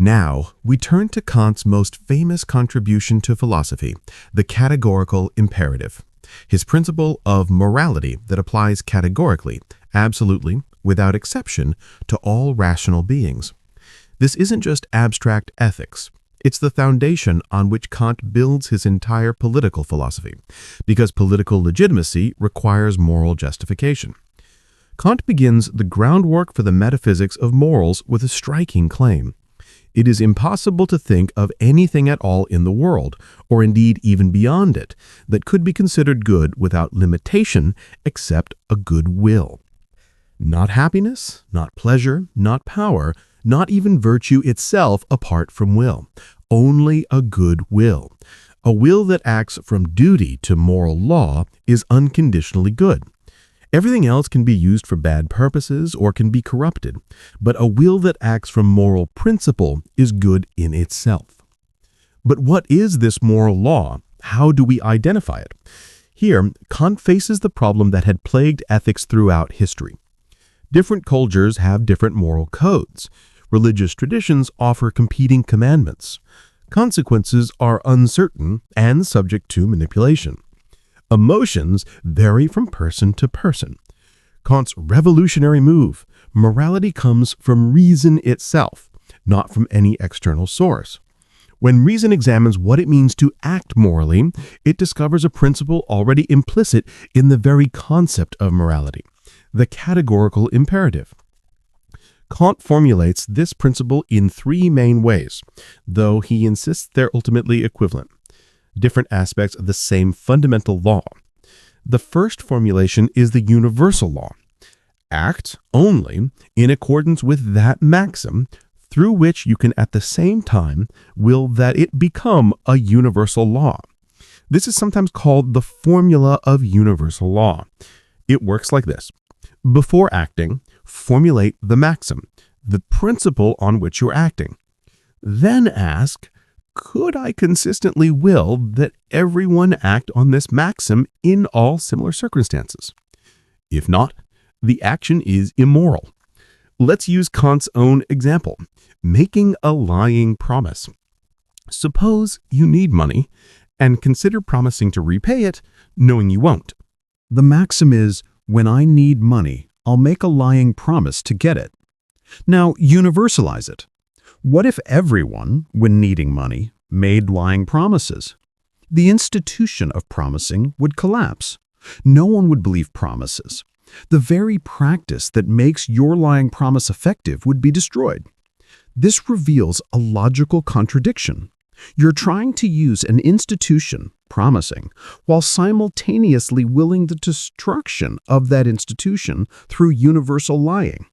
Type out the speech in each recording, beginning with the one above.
Now, we turn to Kant's most famous contribution to philosophy, the categorical imperative, his principle of morality that applies categorically, absolutely, without exception, to all rational beings. This isn't just abstract ethics. It's the foundation on which Kant builds his entire political philosophy, because political legitimacy requires moral justification. Kant begins the groundwork for the metaphysics of morals with a striking claim. It is impossible to think of anything at all in the world, or indeed even beyond it, that could be considered good without limitation except a good will. Not happiness, not pleasure, not power, not even virtue itself apart from will. Only a good will. A will that acts from duty to moral law is unconditionally good. Everything else can be used for bad purposes or can be corrupted, but a will that acts from moral principle is good in itself. But what is this moral law? How do we identify it? Here, Kant faces the problem that had plagued ethics throughout history. Different cultures have different moral codes. Religious traditions offer competing commandments. Consequences are uncertain and subject to manipulation. Emotions vary from person to person. Kant's revolutionary move, morality comes from reason itself, not from any external source. When reason examines what it means to act morally, it discovers a principle already implicit in the very concept of morality, the categorical imperative. Kant formulates this principle in three main ways, though he insists they're ultimately equivalent, different aspects of the same fundamental law. The first formulation is the universal law. Act only in accordance with that maxim, through which you can at the same time will that it become a universal law. This is sometimes called the formula of universal law. It works like this. Before acting, formulate the maxim, the principle on which you're acting. Then ask, could I consistently will that everyone act on this maxim in all similar circumstances? If not, the action is immoral. Let's use Kant's own example, making a lying promise. Suppose you need money and consider promising to repay it, knowing you won't. The maxim is, when I need money, I'll make a lying promise to get it. Now, universalize it. What if everyone, when needing money, made lying promises? The institution of promising would collapse. No one would believe promises. The very practice that makes your lying promise effective would be destroyed. This reveals a logical contradiction. You're trying to use an institution, promising, while simultaneously willing the destruction of that institution through universal lying.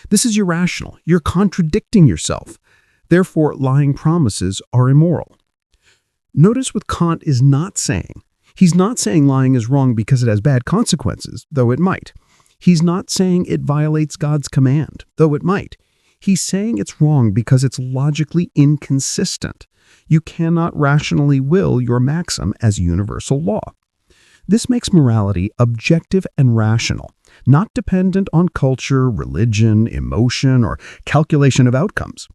This is irrational. You're contradicting yourself. Therefore, lying promises are immoral. Notice what Kant is not saying. He's not saying lying is wrong because it has bad consequences, though it might. He's not saying it violates God's command, though it might. He's saying it's wrong because it's logically inconsistent. You cannot rationally will your maxim as universal law. This makes morality objective and rational, not dependent on culture, religion, emotion, or calculation of outcomes.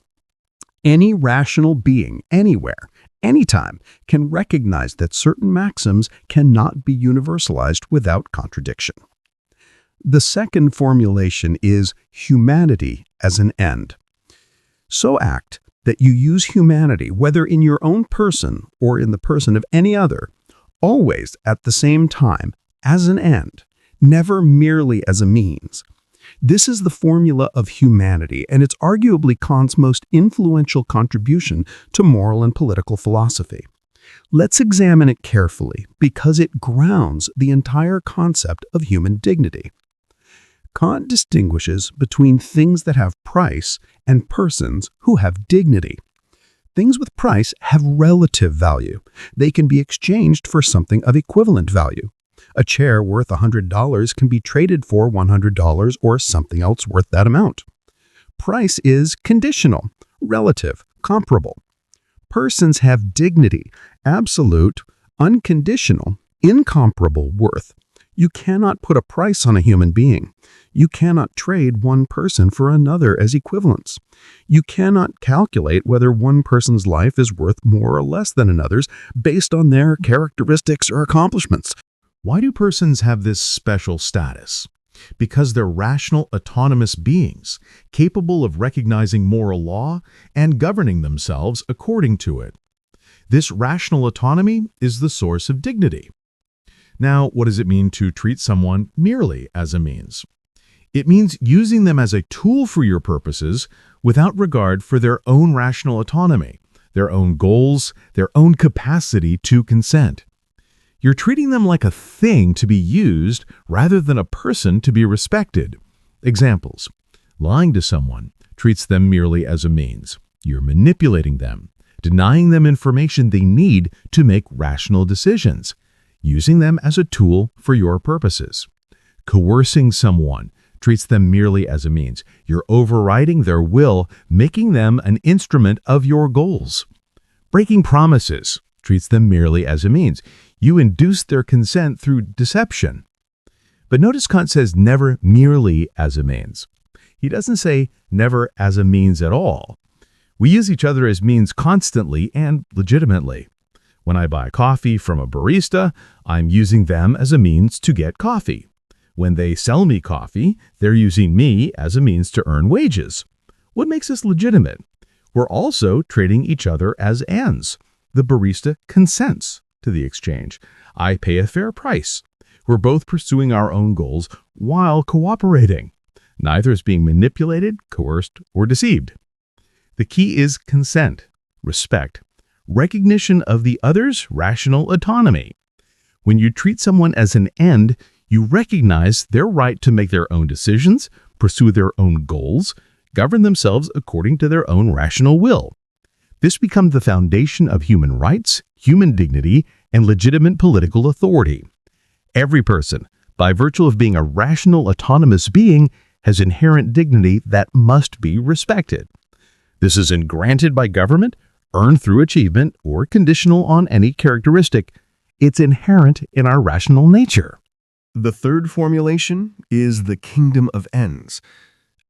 Any rational being, anywhere, anytime, can recognize that certain maxims cannot be universalized without contradiction. The second formulation is humanity as an end. So act that you use humanity, whether in your own person or in the person of any other, always at the same time as an end, never merely as a means. This is the formula of humanity, and it's arguably Kant's most influential contribution to moral and political philosophy. Let's examine it carefully because it grounds the entire concept of human dignity. Kant distinguishes between things that have price and persons who have dignity. Things with price have relative value. They can be exchanged for something of equivalent value. A chair worth $100 can be traded for $100 or something else worth that amount. Price is conditional, relative, comparable. Persons have dignity, absolute, unconditional, incomparable worth. You cannot put a price on a human being. You cannot trade one person for another as equivalents. You cannot calculate whether one person's life is worth more or less than another's based on their characteristics or accomplishments. Why do persons have this special status? Because they're rational, autonomous beings, capable of recognizing moral law and governing themselves according to it. This rational autonomy is the source of dignity. Now, what does it mean to treat someone merely as a means? It means using them as a tool for your purposes without regard for their own rational autonomy, their own goals, their own capacity to consent. You're treating them like a thing to be used rather than a person to be respected. Examples: lying to someone treats them merely as a means. You're manipulating them, denying them information they need to make rational decisions, using them as a tool for your purposes. Coercing someone treats them merely as a means. You're overriding their will, making them an instrument of your goals. Breaking promises treats them merely as a means. You induce their consent through deception. But notice Kant says never merely as a means. He doesn't say never as a means at all. We use each other as means constantly and legitimately. When I buy coffee from a barista, I'm using them as a means to get coffee. When they sell me coffee, they're using me as a means to earn wages. What makes us legitimate? We're also trading each other as ends. The barista consents to the exchange. I pay a fair price. We're both pursuing our own goals while cooperating. Neither is being manipulated, coerced, or deceived. The key is consent, respect, recognition of the other's rational autonomy. When you treat someone as an end, you recognize their right to make their own decisions, pursue their own goals, govern themselves according to their own rational will. This becomes the foundation of human rights, human dignity, and legitimate political authority. Every person, by virtue of being a rational, autonomous being, has inherent dignity that must be respected. This isn't granted by government, earned through achievement, or conditional on any characteristic. It's inherent in our rational nature. The third formulation is the kingdom of ends.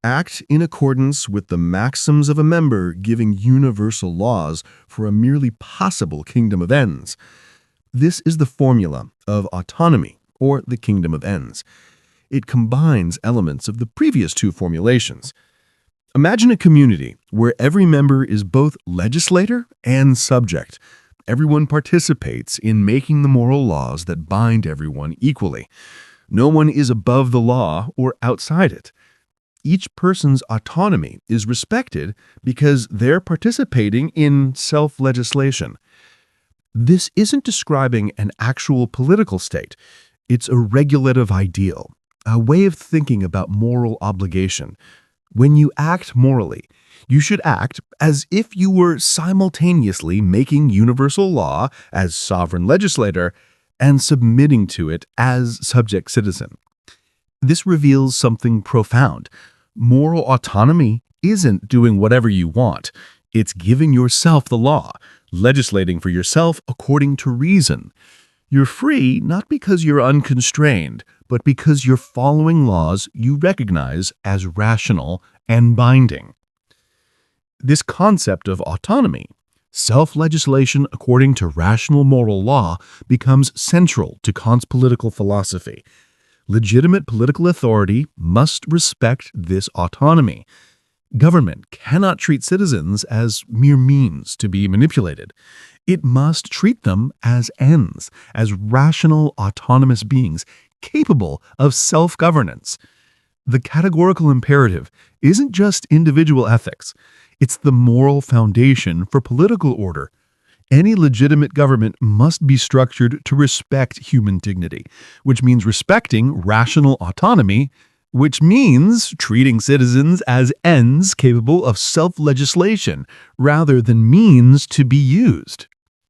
Act in accordance with the maxims of a member giving universal laws for a merely possible kingdom of ends. This is the formula of autonomy, or the kingdom of ends. It combines elements of the previous two formulations. Imagine a community where every member is both legislator and subject. Everyone participates in making the moral laws that bind everyone equally. No one is above the law or outside it. Each person's autonomy is respected because they're participating in self-legislation. This isn't describing an actual political state. It's a regulative ideal, a way of thinking about moral obligation. When you act morally, you should act as if you were simultaneously making universal law as sovereign legislator and submitting to it as subject citizen. This reveals something profound. Moral autonomy isn't doing whatever you want. It's giving yourself the law, legislating for yourself according to reason. You're free not because you're unconstrained, but because you're following laws you recognize as rational and binding. This concept of autonomy, self-legislation according to rational moral law, becomes central to Kant's political philosophy. Legitimate political authority must respect this autonomy. Government cannot treat citizens as mere means to be manipulated. It must treat them as ends, as rational, autonomous beings capable of self-governance. The categorical imperative isn't just individual ethics. It's the moral foundation for political order. Any legitimate government must be structured to respect human dignity, which means respecting rational autonomy, which means treating citizens as ends capable of self-legislation rather than means to be used.